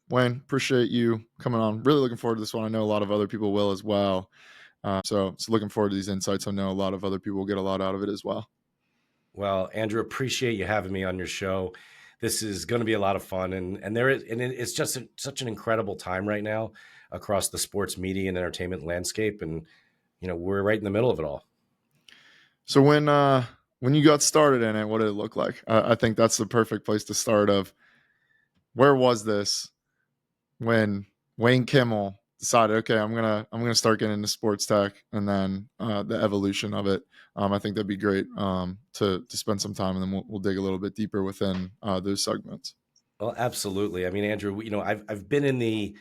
Wayne, appreciate you coming on. Really looking forward to this one. I know a lot of other people will as well. So looking forward to these insights. I know a lot of other people will get a lot out of it as well. Well, Andrew, appreciate you having me on your show. This is going to be a lot of fun, and it's just such an incredible time right now across the sports media and entertainment landscape, and we're right in the middle of it all. So when you got started in it, what did it look like? I think that's the perfect place to start. Of where was this when Wayne Kimmel decided, okay, I'm gonna start getting into sports tech, and then the evolution of it. I think that'd be great to spend some time, and then we'll dig a little bit deeper within those segments. Well, absolutely. I mean, Andrew, I've been in the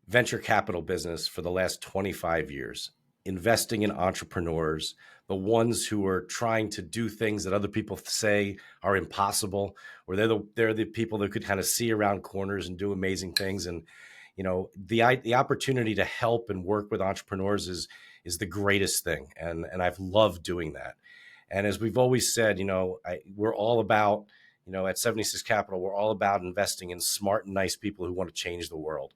venture capital business for the last 25 years, investing in entrepreneurs, the ones who are trying to do things that other people say are impossible, or they're the people that could kind of see around corners and do amazing things. And the opportunity to help and work with entrepreneurs is the greatest thing, and I've loved doing that. And as we've always said, we're all about, at 76 Capital, we're all about investing in smart and nice people who want to change the world.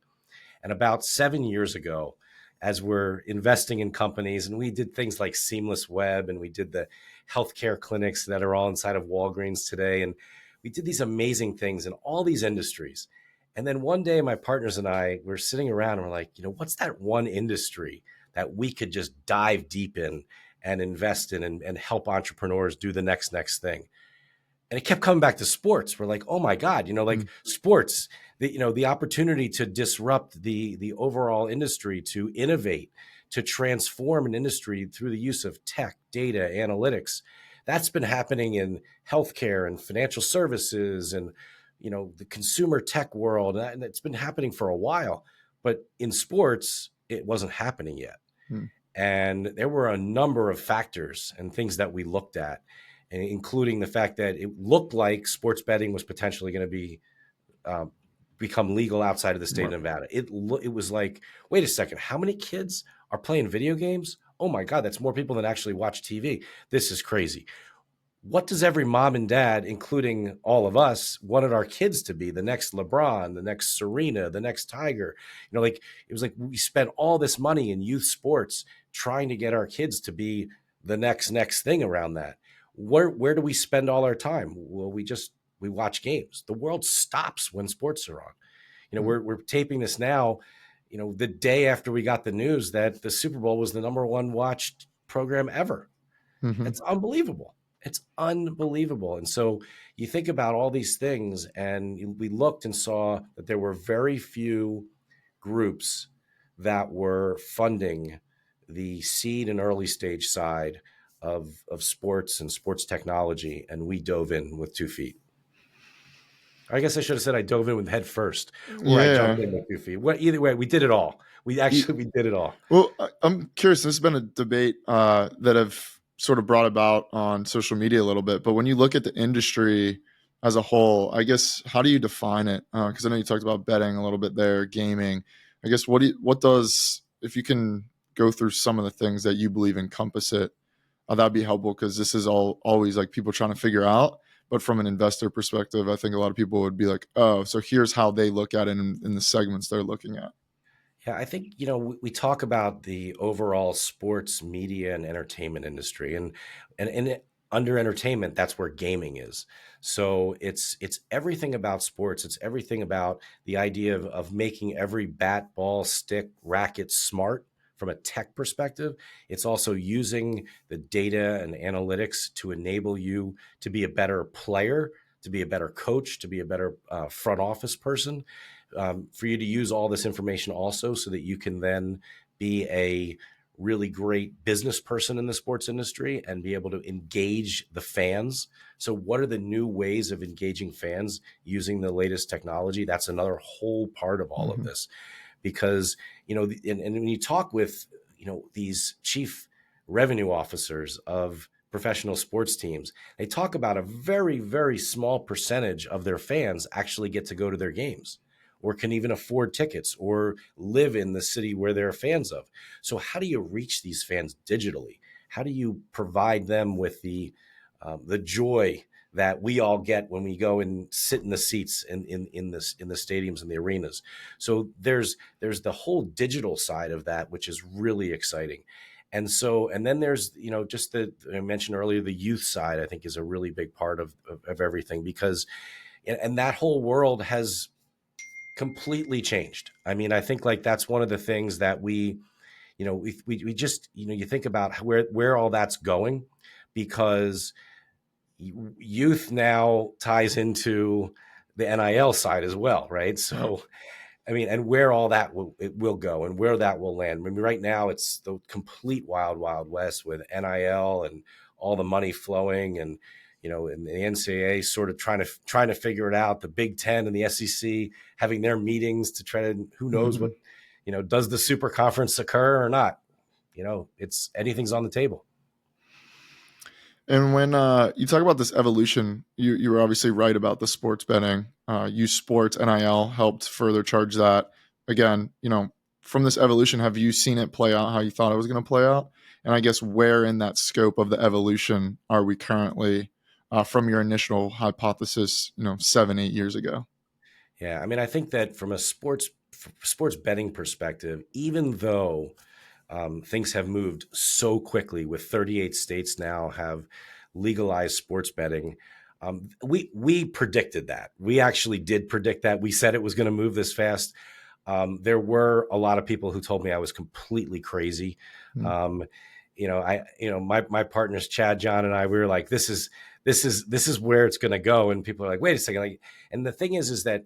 And about 7 years ago, as we're investing in companies, and we did things like Seamless Web, and we did the healthcare clinics that are all inside of Walgreens today, and we did these amazing things in all these industries. And then one day, my partners and I were sitting around and we're like, what's that one industry that we could just dive deep in and invest in and help entrepreneurs do the next thing? And it kept coming back to sports. We're like, oh my God, sports, the opportunity to disrupt the overall industry, to innovate, to transform an industry through the use of tech, data, analytics. That's been happening in healthcare and financial services and, the consumer tech world. And it's been happening for a while, but in sports, it wasn't happening yet. And there were a number of factors and things that we looked at, including the fact that it looked like sports betting was potentially going to be become legal outside of the state of Nevada. It was like, wait a second, how many kids are playing video games? Oh my God, that's more people than actually watch TV. This is crazy. What does every mom and dad, including all of us, wanted our kids to be? The next LeBron, the next Serena, the next Tiger. It was like we spent all this money in youth sports trying to get our kids to be the next thing around that. Where do we spend all our time? Well, we watch games. The world stops when sports are on. We're taping this now, the day after we got the news that the Super Bowl was the number one watched program ever. It's unbelievable. It's unbelievable. And so you think about all these things, and we looked and saw that there were very few groups that were funding the seed and early stage side of sports and sports technology, and we dove in with 2 feet. I guess I should have said I dove in with head first, or I jumped in with 2 feet. Well, either way, we did it all. We did it all. Well, I'm curious. This has been a debate that I've sort of brought about on social media a little bit, but when you look at the industry as a whole, I guess, how do you define it? Because I know you talked about betting a little bit there, gaming. I guess what does, if you can go through some of the things that you believe encompass it, that'd be helpful, because this is always like people trying to figure out. But from an investor perspective, I think a lot of people would be like, oh, so here's how they look at it in the segments they're looking at. Yeah, I think, we talk about the overall sports media and entertainment industry, and under entertainment, that's where gaming is. So it's everything about sports. It's everything about the idea of making every bat, ball, stick, racket smart from a tech perspective. It's also using the data and analytics to enable you to be a better player, to be a better coach, to be a better front office person. For you to use all this information also so that you can then be a really great business person in the sports industry and be able to engage the fans. So what are the new ways of engaging fans using the latest technology? That's another whole part of all of this, because, and when you talk with, these chief revenue officers of professional sports teams, they talk about a very, very small percentage of their fans actually get to go to their games, or can even afford tickets, or live in the city where they're fans of. So how do you reach these fans digitally? How do you provide them with the joy that we all get when we go and sit in the seats in the stadiums and the arenas. So there's the whole digital side of that, which is really exciting. And then there's, just I mentioned earlier, the youth side, I think, is a really big part of everything, because, and that whole world has completely changed. I mean, I think like that's one of the things that we just, you think about where all that's going, because youth now ties into the NIL side as well, right? Right. So, I mean, and where all that will go and where that will land. I mean, right now it's the complete wild, wild west with NIL and all the money flowing, and the NCAA sort of trying to figure it out. The Big Ten and the SEC having their meetings to try to, who knows what, does the super conference occur or not? It's anything's on the table. And when you talk about this evolution, you were obviously right about the sports betting. U Sports NIL helped further charge that. Again, from this evolution, have you seen it play out how you thought it was going to play out? And I guess where in that scope of the evolution are we currently from your initial hypothesis, 7, 8 years ago? Yeah, I mean, I think that from a sports betting perspective, even though things have moved so quickly, with 38 states now have legalized sports betting. We predicted that. We actually did predict that. We said it was going to move this fast. There were a lot of people who told me I was completely crazy. Mm-hmm. My partners, Chad, John, and I, we were like, this is where it's going to go. And people are like, wait a second. And the thing is that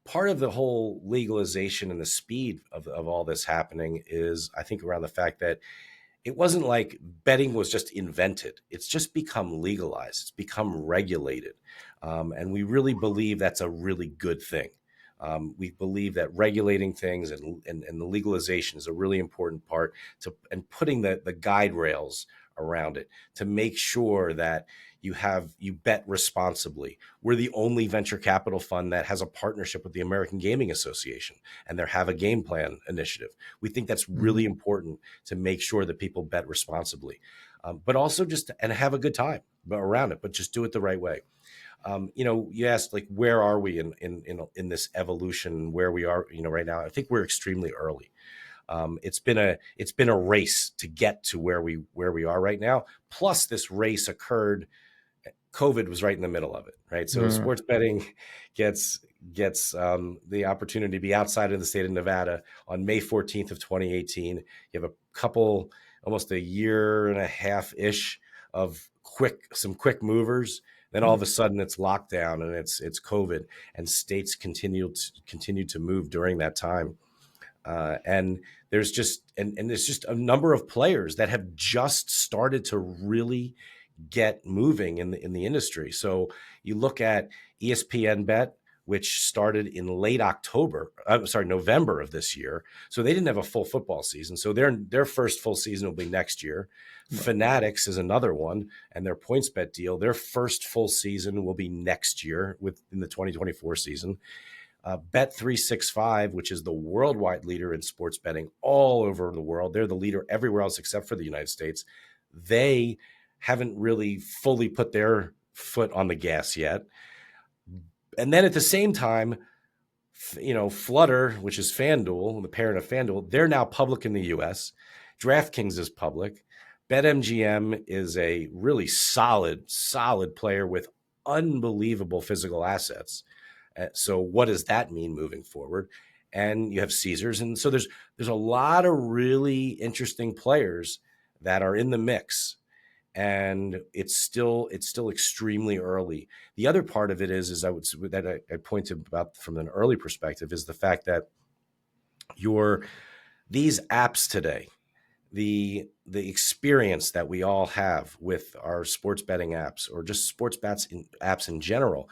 part of the whole legalization and the speed of all this happening is, I think, around the fact that it wasn't like betting was just invented. It's just become legalized. It's become regulated. And we really believe that's a really good thing. We believe that regulating things and the legalization is a really important part and putting the guide rails around it to make sure that you bet responsibly. We're the only venture capital fund that has a partnership with the American Gaming Association, and they have a game plan initiative. We think that's really important to make sure that people bet responsibly, but also and have a good time around it, but just do it the right way. You asked, like, where are we in this evolution, where we are, right now? I think we're extremely early. It's been a race to get to where we are right now. Plus, this race occurred. COVID was right in the middle of it, right? So sports betting gets the opportunity to be outside of the state of Nevada on May 14th of 2018. You have a couple, almost a year and a half ish of some quick movers. Then all of a sudden it's lockdown and it's COVID, and states continued to move during that time. And there's just a number of players that have just started to really get moving in the industry. So you look at ESPN Bet, which started in late November of this year. So they didn't have a full football season. So their first full season will be next year. Right. Fanatics is another one, and their PointsBet deal, their first full season will be next year in the 2024 season. Bet365, which is the worldwide leader in sports betting all over the world. They're the leader everywhere else except for the United States. They haven't really fully put their foot on the gas yet. And then at the same time, Flutter, which is FanDuel, the parent of FanDuel, they're now public in the US. DraftKings is public. BetMGM is a really solid player with unbelievable physical assets. So what does that mean moving forward? And you have Caesars. And so there's a lot of really interesting players that are in the mix. And it's still extremely early. The other part of it is I pointed about from an early perspective is the fact that these apps today, the experience that we all have with our sports betting apps or just sports apps in general,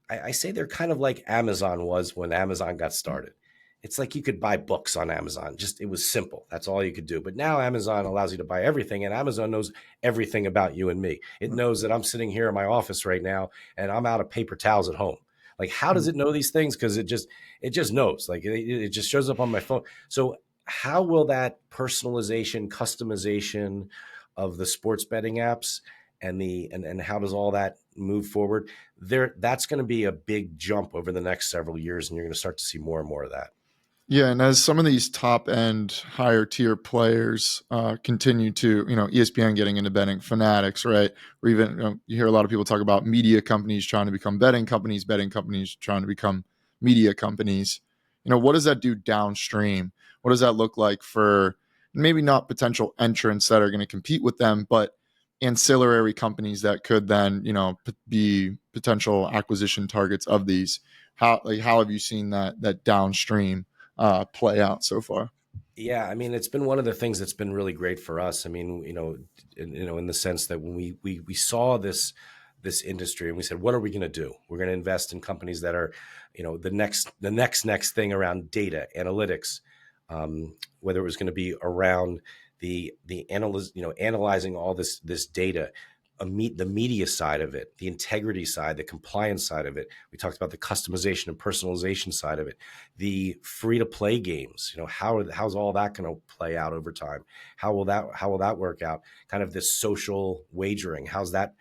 I say they're kind of like Amazon was when Amazon got started. It's like you could buy books on Amazon. It was simple. That's all you could do. But now Amazon allows you to buy everything, and Amazon knows everything about you and me. It knows that I'm sitting here in my office right now and I'm out of paper towels at home. Like, how does it know these things? Because it just knows. Like, it just shows up on my phone. So how will that personalization, customization of the sports betting apps and how does all that move forward there. That's going to be a big jump over the next several years, and you're going to start to see more and more of that. Yeah, and as some of these top end, higher tier players continue to, ESPN getting into betting, Fanatics, right? Or even you hear a lot of people talk about media companies trying to become betting companies trying to become media companies. What does that do downstream? What does that look like for maybe not potential entrants that are going to compete with them, but ancillary companies that could then, be potential acquisition targets of these? How have you seen that downstream play out so far? Yeah, I mean, it's been one of the things that's been really great for us. I mean, in the sense that when we saw this industry and we said, what are we going to do? We're going to invest in companies that are, the next thing around data analytics, whether it was going to be around analyzing all this data, the media side of it, the integrity side, the compliance side of it. We talked about the customization and personalization side of it, the free to play games. How's all that going to play out over time? How will that work out? Kind of this social wagering. How's that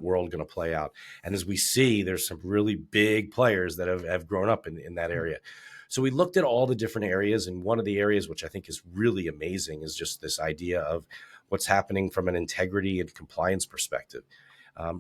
world going to play out? And as we see, there's some really big players that have grown up in that area. So we looked at all the different areas, and one of the areas which I think is really amazing is just this idea of what's happening from an integrity and compliance perspective.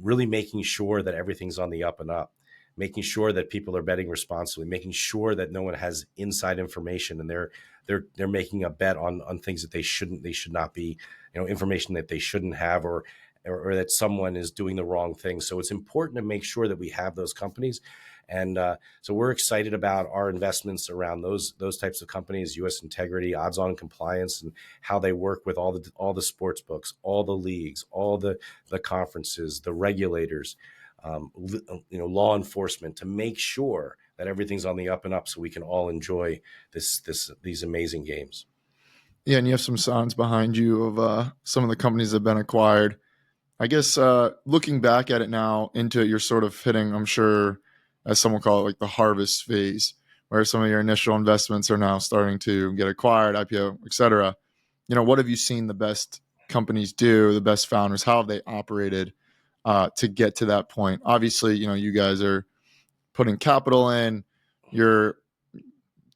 Really making sure that everything's on the up and up, making sure that people are betting responsibly, making sure that no one has inside information and they're making a bet on things that they should not be, information that they shouldn't have, or that someone is doing the wrong thing. So it's important to make sure that we have those companies. And so we're excited about our investments around those types of companies, U.S. Integrity, Odds On Compliance, and how they work with all the sports books, all the leagues, all the conferences, the regulators, law enforcement, to make sure that everything's on the up and up, so we can all enjoy these amazing games. Yeah, and you have some signs behind you of some of the companies that have been acquired. I guess looking back at it now into it, you're sort of hitting, I'm sure, as some will call it, like the harvest phase, where some of your initial investments are now starting to get acquired, IPO, et cetera. What have you seen the best companies do, the best founders? How have they operated to get to that point? Obviously, you guys are putting capital in. You're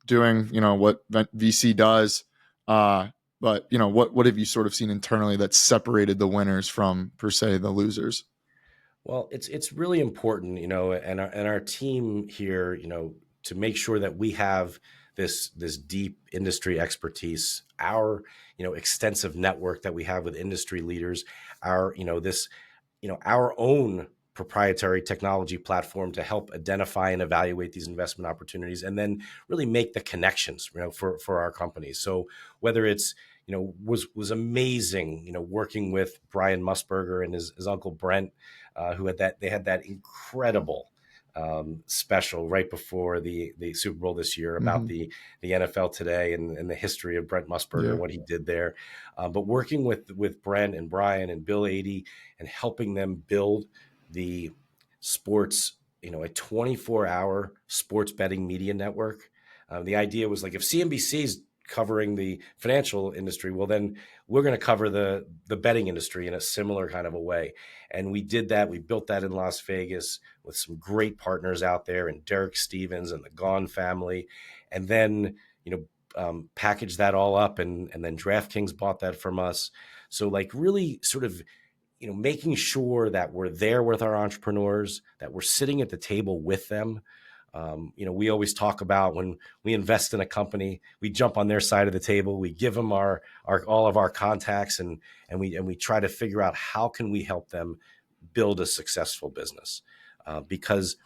doing, what VC does. But what have you sort of seen internally that separated the winners from, per se, the losers? Well, it's really important, and our team here, to make sure that we have this deep industry expertise, our extensive network that we have with industry leaders, our this our own proprietary technology platform to help identify and evaluate these investment opportunities, and then really make the connections, for our companies. So whether it's was amazing, working with Brian Musburger and his uncle Brent, they had that incredible special right before the Super Bowl this year about Mm-hmm. the NFL today, and the history of Brent Musburger Yeah. and what he did there. But working with Brent and Brian and Bill 80 and helping them build the sports, a 24-hour sports betting media network. The idea was, like, if CNBC's covering the financial industry, well, then we're going to cover the betting industry in a similar kind of a way. And we did that. We built that in Las Vegas with some great partners out there, and Derek Stevens and the Gone family. And then, packaged that all up, and then DraftKings bought that from us. So, like, really sort of, making sure that we're there with our entrepreneurs, that we're sitting at the table with them. We always talk about, when we invest in a company, we jump on their side of the table, we give them our all of our contacts, and we try to figure out how can we help them build a successful business, because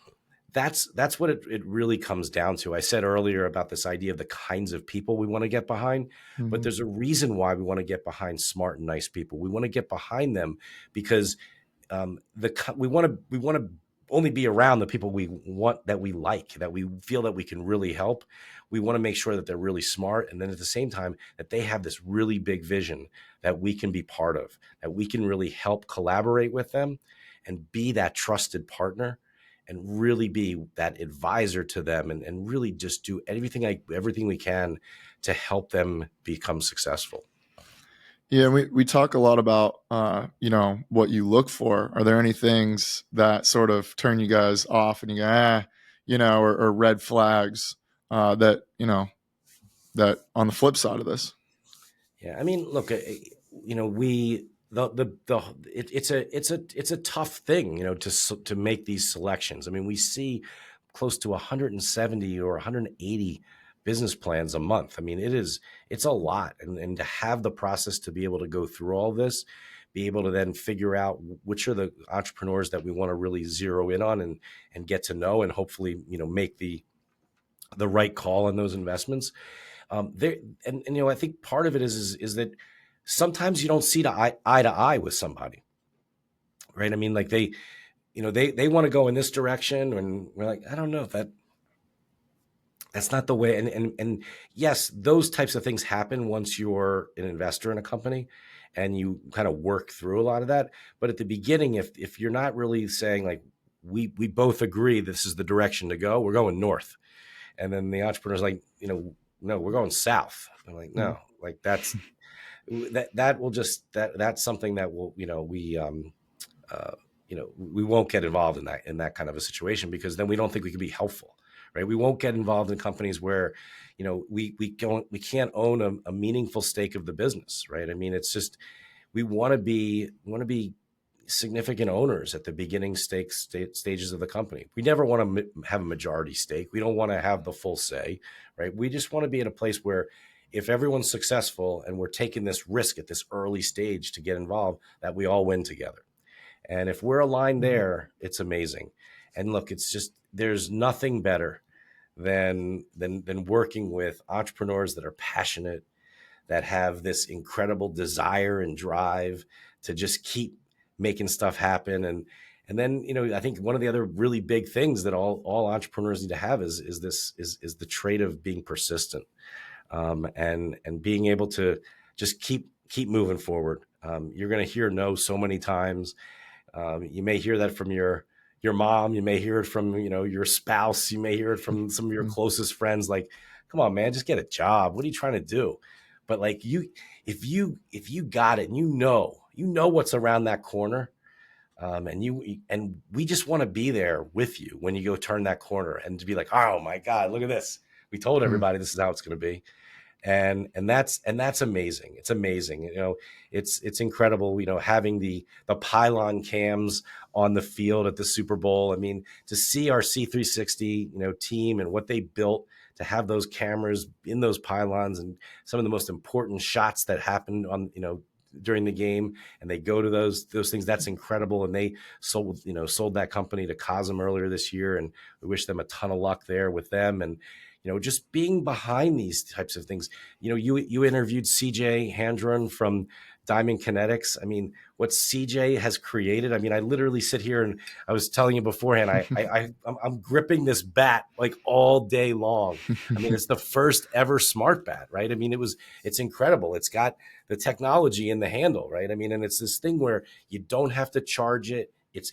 that's what it really comes down to. I said earlier about this idea of the kinds of people we want to get behind, but Mm-hmm. there's a reason why we want to get behind smart and nice people. We want to get behind them because we want to only be around the people we want, that we like, that we feel that we can really help. We want to make sure that they're really smart, and then at the same time that they have this really big vision that we can be part of, that we can really help collaborate with them and be that trusted partner, and really be that advisor to them, and really just do everything we can to help them become successful. Yeah, we talk a lot about what you look for. Are there any things that sort of turn you guys off and you go, or red flags that that on the flip side of this? Yeah, I mean, look, we it's a tough thing, to make these selections. I mean, we see close to 170 or 180 business plans a month. I mean, it's a lot, and to have the process to be able to go through all this, be able to then figure out which are the entrepreneurs that we want to really zero in on and get to know, and hopefully, make the right call on those investments. There and I think part of it is that sometimes you don't see eye to eye with somebody, right? I mean, like they want to go in this direction, and we're like, I don't know if that's not the way. And yes, those types of things happen once you're an investor in a company, and you kind of work through a lot of that. But at the beginning, if you're not really saying like we both agree this is the direction to go, we're going north, and then the entrepreneur's like, no, we're going south. I'm like, no, like that will just that's something that will uh, we won't get involved in that kind of a situation, because then we don't think we can be helpful, right? We won't get involved in companies where we can't own a meaningful stake of the business, right? I mean, it's just we want to be significant owners at the beginning stages of the company. We never want to have a majority stake. We don't want to have the full say, right? We just want to be in a place where if everyone's successful and we're taking this risk at this early stage to get involved, that we all win together. And if we're aligned there, it's amazing. And look, it's just there's nothing better than working with entrepreneurs that are passionate, that have this incredible desire and drive to just keep making stuff happen. And then, I think one of the other really big things that all entrepreneurs need to have is the trait of being persistent, and being able to just keep moving forward. You're going to hear no so many times. You may hear that from your mom. You may hear it from your spouse. You may hear it from some of your closest friends. Like, come on, man, just get a job. What are you trying to do? But like if you got it, and you know what's around that corner, and we just want to be there with you when you go turn that corner, and to be like, oh my God, look at this. We told everybody this is how it's going to be. And that's amazing. It's amazing. It's incredible, having the pylon cams on the field at the Super Bowl. I mean, to see our C360, team and what they built to have those cameras in those pylons, and some of the most important shots that happened during the game, and they go to those things. That's incredible. And they sold that company to Cosm earlier this year, and we wish them a ton of luck there with them. And just being behind these types of things. You interviewed CJ Handron from Diamond Kinetics. I mean, what CJ has created. I mean, I literally sit here, and I was telling you beforehand, I'm gripping this bat like all day long. I mean, it's the first ever smart bat, right? I mean, it's incredible. It's got the technology in the handle, right? I mean, and it's this thing where you don't have to charge it. It's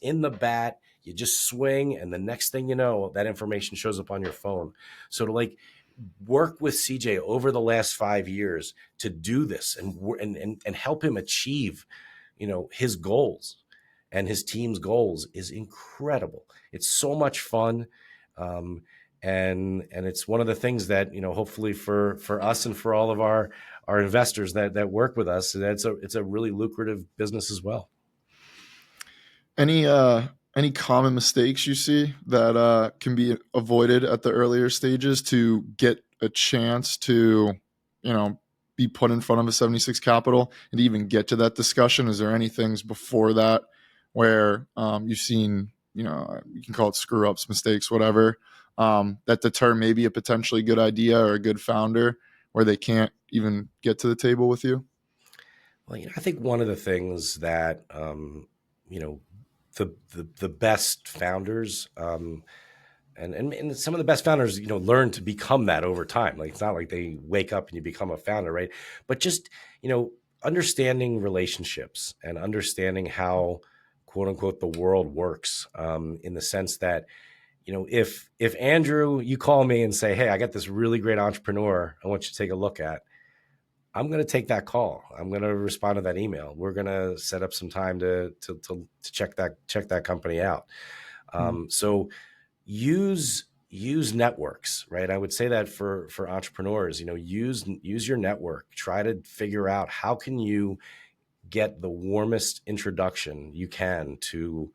in the bat. You just swing, and the next thing you know, that information shows up on your phone. So to work with CJ over the last 5 years to do this and help him achieve, his goals and his team's goals is incredible. It's so much fun. And it's one of the things that, hopefully for us and for all of our investors that work with us, it's a really lucrative business as well. Any common mistakes you see that can be avoided at the earlier stages to get a chance to, be put in front of a 76 Capital and even get to that discussion? Is there any things before that where you've seen, you can call it screw ups, mistakes, whatever, that deter maybe a potentially good idea or a good founder where they can't even get to the table with you? Well, I think one of the things that you know the best founders, and some of the best founders, learn to become that over time. Like, it's not like they wake up and you become a founder, right? But just understanding relationships and understanding how, quote unquote, the world works, in the sense that if Andrew, you call me and say, hey, I got this really great entrepreneur I want you to take a look at. I'm going to take that call. I'm going to respond to that email. We're going to set up some time to check that company out. Mm. So use networks, right? I would say that for entrepreneurs, use your network. Try to figure out how can you get the warmest introduction you can to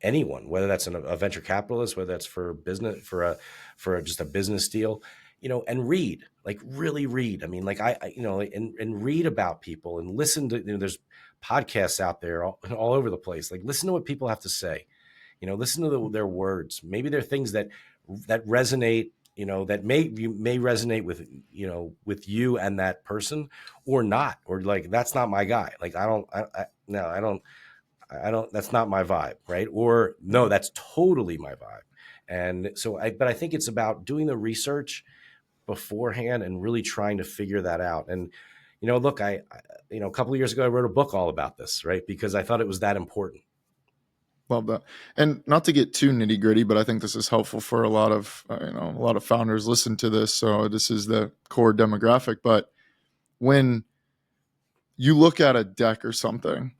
anyone, whether that's a venture capitalist, whether that's for business, for just a business deal, and read, like really read. I mean, like and read about people and listen to, there's podcasts out there all over the place. Like listen to what people have to say, listen to their words. Maybe there are things that resonate, that may resonate with you and that person or not, or like, that's not my guy. Like, no, I don't, that's not my vibe. Right. Or no, Yeah. that's totally my vibe. And so but I think it's about doing the research beforehand and really trying to figure that out. And, look, a couple of years ago, I wrote a book all about this, right? Because I thought it was that important. Love that. And not to get too nitty gritty, but I think this is helpful for a lot of a lot of founders listen to this. So this is the core demographic. But when you look at a deck or something,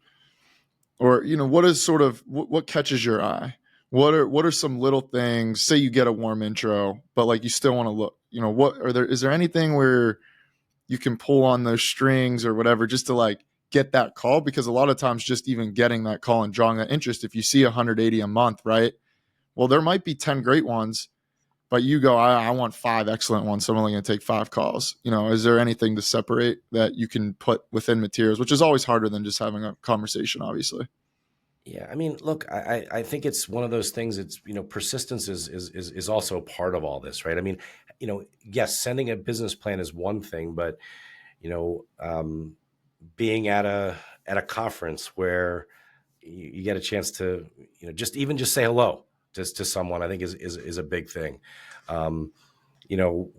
or what is sort of what catches your eye? What are some little things? Say you get a warm intro, but like you still want to look. Is there anything where you can pull on those strings or whatever just to like get that call? Because a lot of times just even getting that call and drawing that interest, if you see 180 a month, right? Well, there might be 10 great ones, but you go, I want 5 excellent ones, so I'm only going to take 5 calls. Is there anything to separate that you can put within materials, which is always harder than just having a conversation, obviously? Yeah, I mean, look, I think it's one of those things. It's, persistence is also a part of all this, right? I mean, yes, sending a business plan is one thing, but you know, um, being at a conference where you get a chance to, just say hello just to someone, I think is a big thing. Um, you know,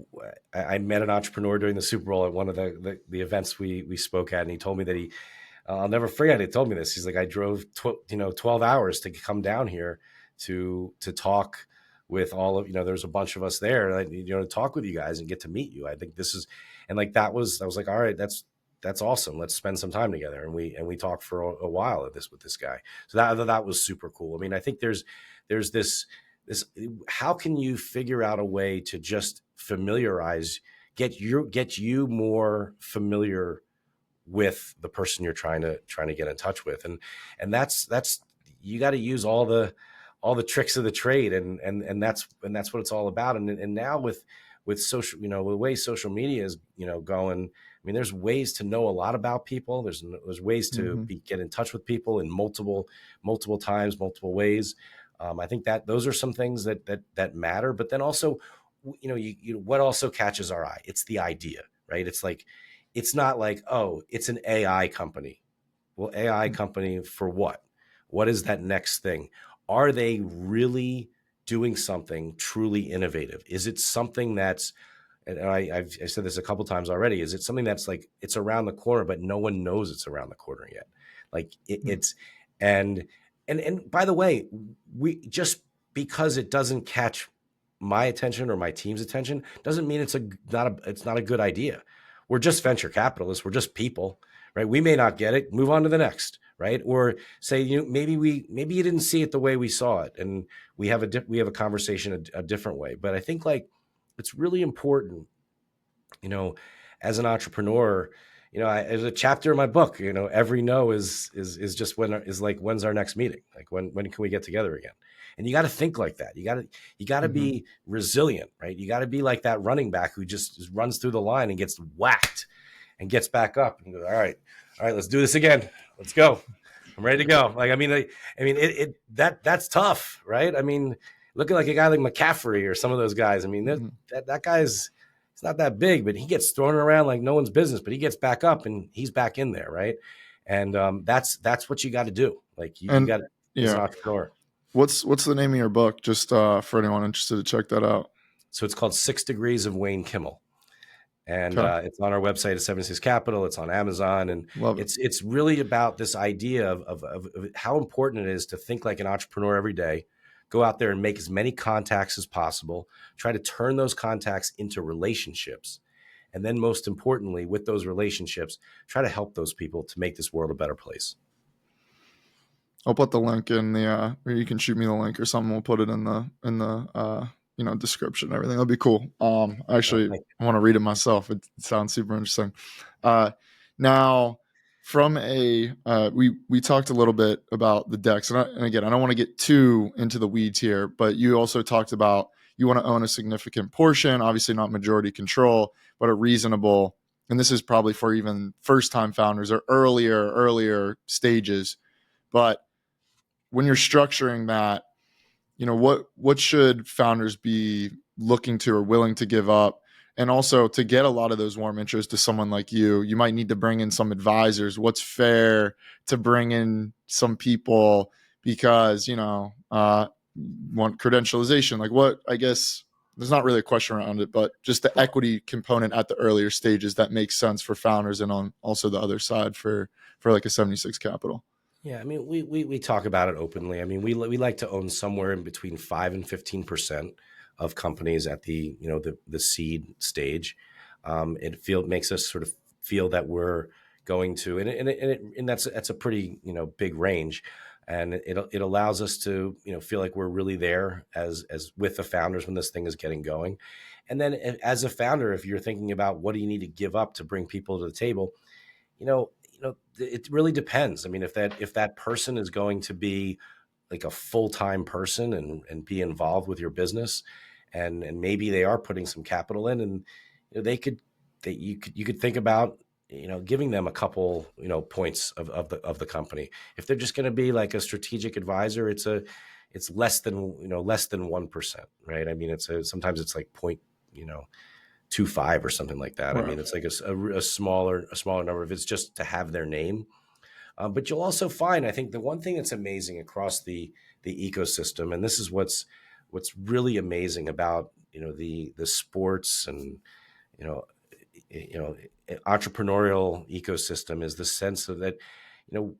I met an entrepreneur during the Super Bowl at one of the events we spoke at, and he told me that I'll never forget. He told me this. He's like, I drove 12 hours to come down here to talk with all of, there's a bunch of us there, like, to talk with you guys and get to meet you. I think this is, and like, I was like, all right, that's awesome. Let's spend some time together. And we talked for a while with this guy. So that was super cool. I mean, I think there's this, how can you figure out a way to just get you more familiar with the person you're trying to get in touch with. And that's you got to use all the tricks of the trade, and that's what it's all about. And now with social, the way social media is, going, I mean, there's ways to know a lot about people. There's ways to Mm-hmm. get in touch with people in multiple times, multiple ways. I think that those are some things that matter. But then also, what also catches our eye? It's the idea, right? It's like, it's not like, oh, it's an AI company. Well, AI company for what? What is that next thing? Are they really doing something truly innovative? Is it something that's, and I've said this a couple times already, is it something that's like, it's around the corner, but no one knows it's around the corner yet? Like it's, and by the way, we just, because it doesn't catch my attention or my team's attention doesn't mean it's not a good idea. We're just venture capitalists. We're just people, right? We may not get it. Move on to the next, right? Or say, maybe you didn't see it the way we saw it, and we have a conversation a different way. But I think, like, it's really important, you know, as an entrepreneur, there's a chapter in my book, every no is just when's our next meeting? Like, when can we get together again? And you got to think like that. You got to Mm-hmm. be resilient, right? You got to be like that running back who just runs through the line and gets whacked and gets back up and goes, all right, let's do this again. Let's go. I'm ready to go. Like, I mean, that's tough, right? I mean, looking like a guy like McCaffrey or some of those guys. I mean, Mm-hmm. that guy's, it's not that big, but he gets thrown around like no one's business, but he gets back up and he's back in there. Right. And that's what you got to do. Like, you And got to, as an yeah, entrepreneur. what's the name of your book? Just for anyone interested to check that out. So it's called 6 Degrees of Wayne Kimmel. And Okay, it's on our website at 76 Capital. It's on Amazon, and love it. it's really about this idea of how important it is to think like an entrepreneur every day. Go out there and make as many contacts as possible. Try to turn those contacts into relationships, And then most importantly, with those relationships, try to help those people to make this world a better place. I'll put the link in the or you can shoot me the link or something. We'll put it in the description and everything. That'll be cool. Actually, I want to read it myself. It sounds super interesting. Now from we talked a little bit about the decks, and again, I don't want to get too into the weeds here, but you also talked about you want to own a significant portion, obviously not majority control, but a reasonable, and this is probably for even first time founders or earlier stages. But when you're structuring that, what should founders be looking to or willing to give up? And also, to get a lot of those warm interests to someone like you might need to bring in some advisors. What's fair to bring in some people because, want credentialization? Like what, I guess there's not really a question around it, but just the equity component at the earlier stages that makes sense for founders, and on also the other side for like a 76 Capital. Yeah, I mean, we talk about it openly. I mean, we like to own somewhere in between 5 and 15% of companies at the the seed stage. It makes us sort of feel that we're going to, and that's a pretty big range, and it allows us to feel like we're really there as with the founders when this thing is getting going. And then as a founder, if you're thinking about what do you need to give up to bring people to the table, it really depends. I mean, if that person is going to be like a full-time person and be involved with your business, and maybe they are putting some capital in, and you could think about giving them a couple points of the company. If they're just going to be like a strategic advisor, it's less than 1%, right? I mean, sometimes it's like 0.25 or something like that. Right. I mean, it's like a smaller number if it's just to have their name. But you'll also find, I think, the one thing that's amazing across the ecosystem, and this is what's really amazing about the sports and entrepreneurial ecosystem, is the sense of that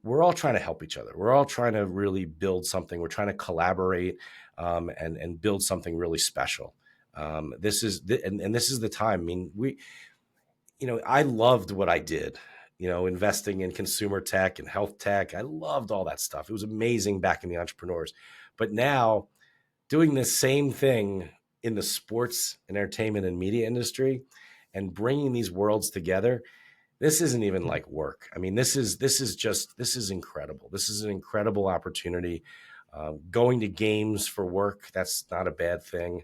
we're all trying to help each other. We're all trying to really build something. We're trying to collaborate and build something really special. This is the time. I mean, I loved what I did, investing in consumer tech and health tech. I loved all that stuff. It was amazing back in the entrepreneurs. But now doing the same thing in the sports and entertainment and media industry and bringing these worlds together, this isn't even like work. I mean, this is incredible. This is an incredible opportunity. Going to games for work, that's not a bad thing.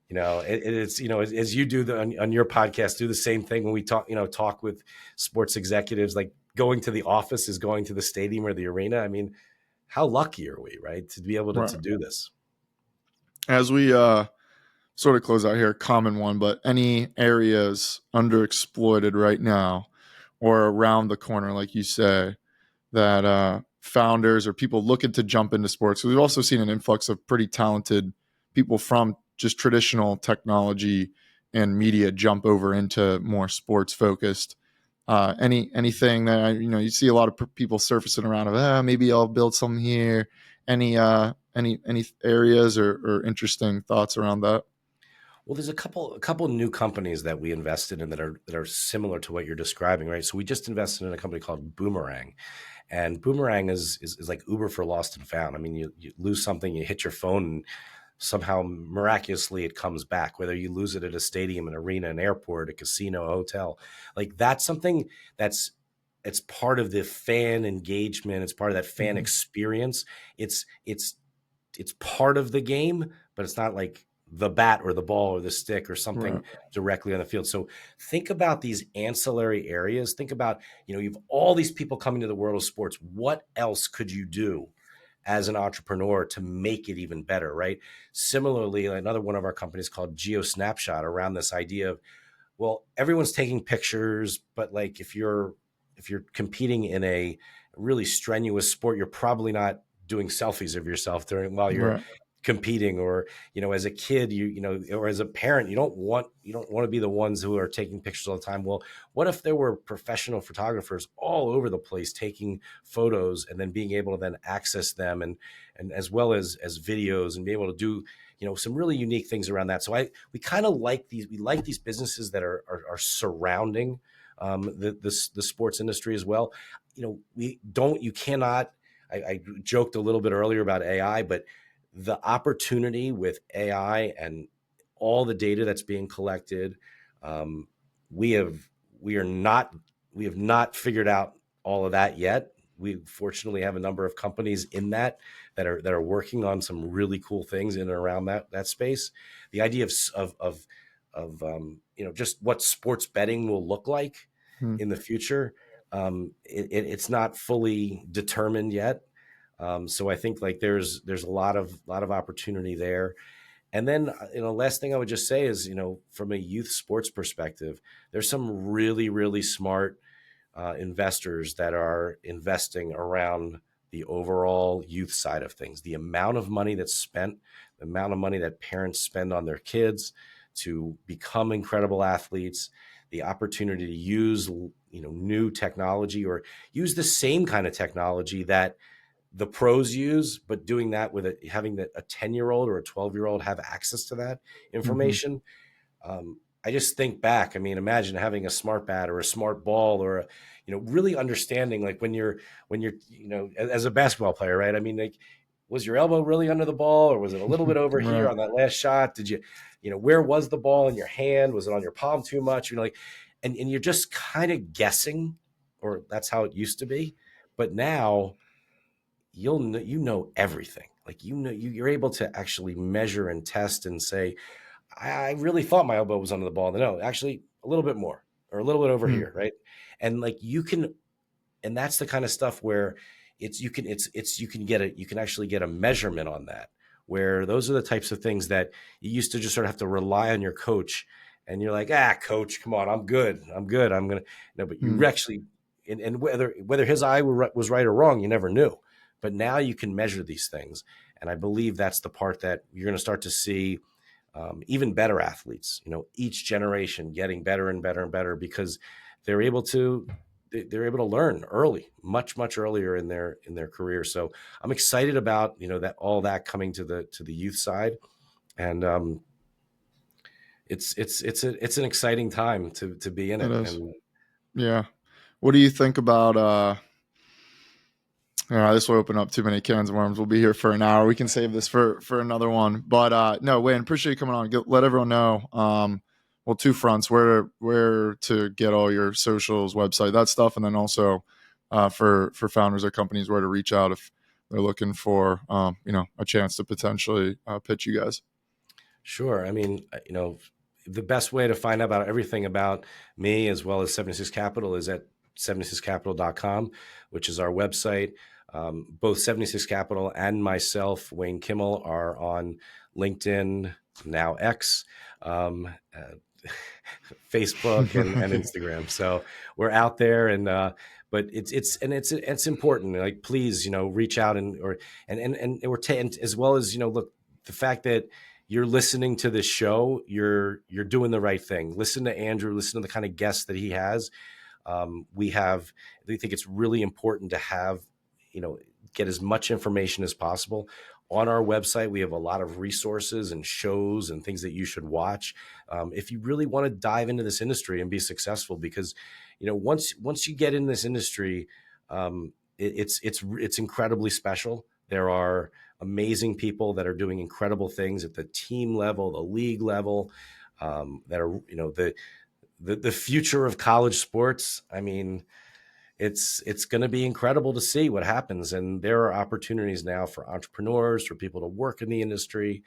It's as you do on your podcast, do the same thing when we talk with sports executives. Like going to the office is going to the stadium or the arena. I mean, how lucky are we, right, to be able to do this? As we sort of close out here, common one, but any areas underexploited right now or around the corner, like you say, that founders or people looking to jump into sports? We've also seen an influx of pretty talented people from just traditional technology and media jump over into more sports focused. Anything that you see a lot of people surfacing around of maybe I'll build something here. Any areas or interesting thoughts around that? Well, there's a couple new companies that we invested in that are similar to what you're describing, right? So we just invested in a company called Boomerang, and Boomerang is like Uber for lost and found. I mean, you lose something, you hit your phone, and somehow miraculously it comes back. Whether you lose it at a stadium, an arena, an airport, a casino, a hotel, like that's something it's part of the fan engagement. It's part of that fan experience. It's part of the game, but it's not like the bat or the ball or the stick or something directly on the field. So think about these ancillary areas. Think about, you've all these people coming to the world of sports. What else could you do as an entrepreneur to make it even better, right? Similarly, another one of our companies called Geo Snapshot, around this idea of, well, everyone's taking pictures, but like if you're competing in a really strenuous sport, you're probably not doing selfies of yourself while you're competing, or as a kid, or as a parent, you don't want to be the ones who are taking pictures all the time. Well, what if there were professional photographers all over the place taking photos and then being able to then access them and as well as videos, and be able to do some really unique things around that. So we kind of like these. We like these businesses that are surrounding the sports industry as well. You cannot. I joked a little bit earlier about AI, but the opportunity with AI and all the data that's being collected, um, we have we are not we have not figured out all of that yet. We fortunately have a number of companies in that are working on some really cool things in and around that space. The idea of just what sports betting will look like Hmm. in the future, it's not fully determined yet. So I think like there's a lot of opportunity there. And then, last thing I would just say is, from a youth sports perspective, there's some really, really smart investors that are investing around the overall youth side of things. The amount of money that's spent, the amount of money that parents spend on their kids to become incredible athletes, the opportunity to use, new technology or use the same kind of technology that the pros use, but doing that with having a 10-year-old or a 12-year-old have access to that Hmm. information. I just think back. I mean, imagine having a smart bat or a smart ball or really understanding like when you're as a basketball player, right? I mean, like, was your elbow really under the ball or was it a little bit over here Right. on that last shot? Did where was the ball in your hand? Was it on your palm too much? Like, and you're just kind of guessing, or that's how it used to be. But now you know everything. Like you're able to actually measure and test and say, I really thought my elbow was under the ball. No, actually a little bit more or a little bit over Hmm. here, right? And like and that's the kind of stuff where you can actually get a measurement on that. Where those are the types of things that you used to just sort of have to rely on your coach, and you're like, coach, come on, I'm gonna no, but Hmm. you actually and whether his eye was right or wrong, you never knew. But now you can measure these things, and I believe that's the part that you're going to start to see even better athletes, each generation getting better and better and better because they're able to they're able to learn early, much much earlier in their career. So I'm excited about that all that coming to the youth side, and it's an exciting time to be in It it. is. And Yeah. What do you think about this will open up too many cans of worms. We'll be here for an hour. We can save this for another one. But no, Wayne, appreciate you coming on. Let everyone know. Well, two fronts: where to get all your socials, website, that stuff, and then also for founders of companies where to reach out if they're looking for a chance to potentially pitch you guys. sure, I mean, the best way to find out about everything about me as well as 76 Capital is at 76capital.com, which is our website. Both 76 Capital and myself, Wayne Kimmel, are on LinkedIn, now X, Facebook, and Instagram. So we're out there, and but it's important. Like, please, reach out and as well as look, the fact that you're listening to this show, you're doing the right thing. Listen to Andrew. Listen to the kind of guests that he has. We think it's really important to have, get as much information as possible. On our website, we have a lot of resources and shows and things that you should watch if you really want to dive into this industry and be successful. Because, once you get in this industry, it's incredibly special. There are amazing people that are doing incredible things at the team level, the league level, that are, the future of college sports. I mean, it's going to be incredible to see what happens, and there are opportunities now for entrepreneurs, for people to work in the industry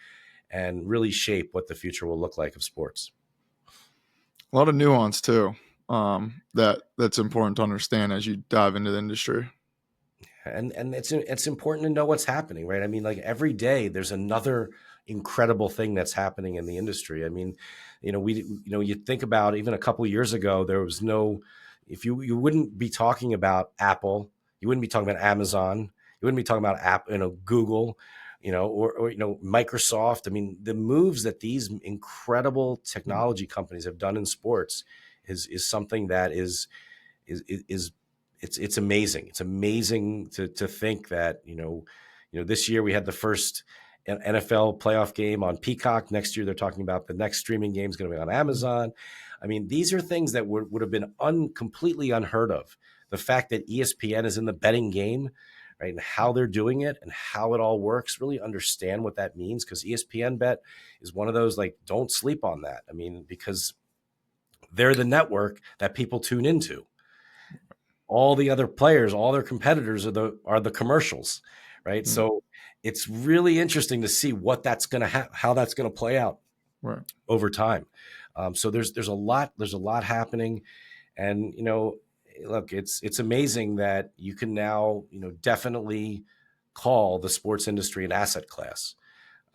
and really shape what the future will look like of sports. A lot of nuance too. That's important to understand as you dive into the industry. And it's important to know what's happening, right? I mean, like, every day there's another incredible thing that's happening in the industry. I mean, you think about even a couple of years ago, there was no, if you wouldn't be talking about Apple, you wouldn't be talking about Amazon, you wouldn't be talking about Google, or Microsoft. I mean, the moves that these incredible technology companies have done in sports is something that is it's amazing. It's amazing to think that this year we had the first an NFL playoff game on Peacock. Next year, they're talking about the next streaming game is going to be on Amazon. I mean, these are things that would have been completely unheard of. The fact that ESPN is in the betting game, right, and how they're doing it and how it all works, really understand what that means, because ESPN Bet is one of those, like, don't sleep on that. I mean, because they're the network that people tune into. All the other players, all their competitors are the commercials, right? Mm. So it's really interesting to see what that's going to how that's going to play out Right. over time. So there's a lot happening, and look, it's amazing that you can now definitely call the sports industry an asset class.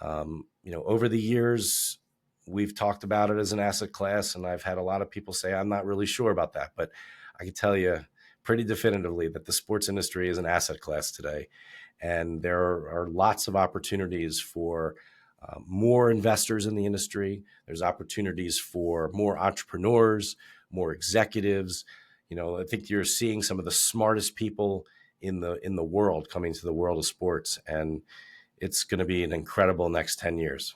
Over the years, we've talked about it as an asset class, and I've had a lot of people say I'm not really sure about that, but I can tell you pretty definitively that the sports industry is an asset class today, and there are lots of opportunities for more investors in the industry. There's opportunities for more entrepreneurs, more executives. I think you're seeing some of the smartest people in the world coming to the world of sports, and it's going to be an incredible next 10 years.